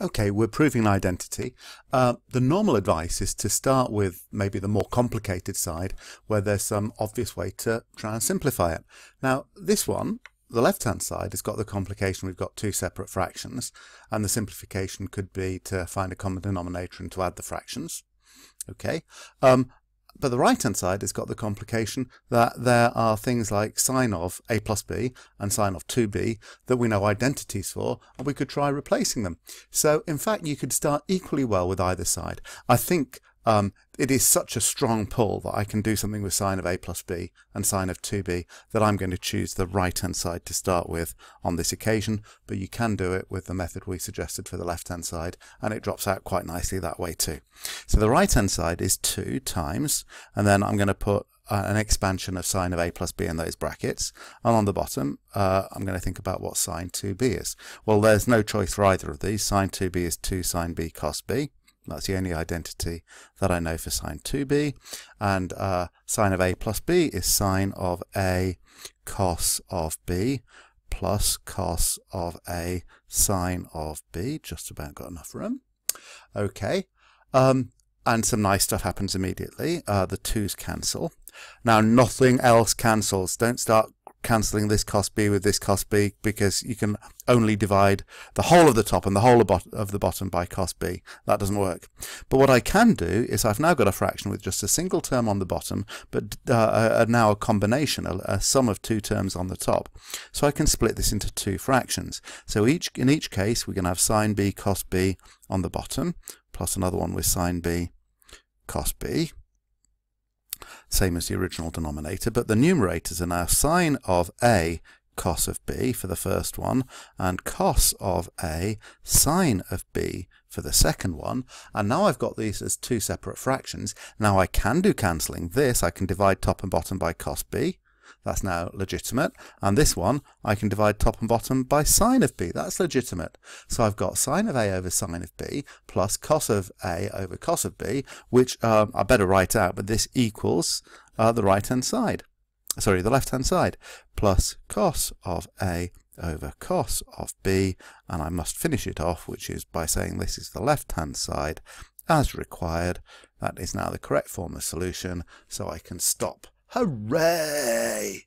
Okay, we're proving an identity. The normal advice is to start with maybe the more complicated side where there's some obvious way to try and simplify it. Now this one, the left hand side, has got the complication we've got two separate fractions, and the simplification could be to find a common denominator and to add the fractions. Okay. But the right hand side has got the complication that there are things like sine of a plus b and sine of 2b that we know identities for, and we could try replacing them. So in fact you could start equally well with either side. I think it is such a strong pull that I can do something with sine of a plus b and sine of 2b that I'm going to choose the right hand side to start with on this occasion, but you can do it with the method we suggested for the left hand side, and it drops out quite nicely that way too. So the right hand side is 2 times, and then I'm going to put an expansion of sine of a plus b in those brackets, and on the bottom I'm going to think about what sine 2b is. Well, there's no choice for either of these. Sine 2b is 2 sine b cos b. That's the only identity that I know for sine 2b, and sine of a plus b is sine of a cos of b plus cos of a sine of b. Just about got enough room. Okay, and some nice stuff happens immediately. The 2's cancel. Now nothing else cancels. Don't start cancelling this cos b with this cos b, because you can only divide the whole of the top and the whole of the bottom by cos b. That doesn't work. But what I can do is I've now got a fraction with just a single term on the bottom, but now a combination, a sum of two terms on the top. So I can split this into two fractions. So in each case we're going to have sine b cos b on the bottom, plus another one with sine b cos b. Same as the original denominator, but the numerators are now sine of a cos of b for the first one and cos of a sine of b for the second one. And now I've got these as two separate fractions. Now I can do cancelling. This I can divide top and bottom by cos b. That's now legitimate. And this one I can divide top and bottom by sine of b. That's legitimate. So I've got sine of a over sine of b plus cos of a over cos of b, which I better write out, but this equals the right hand side. Sorry, the left hand side, plus cos of a over cos of b, and I must finish it off, which is by saying this is the left hand side as required. That is now the correct form of solution, so I can stop. Hooray!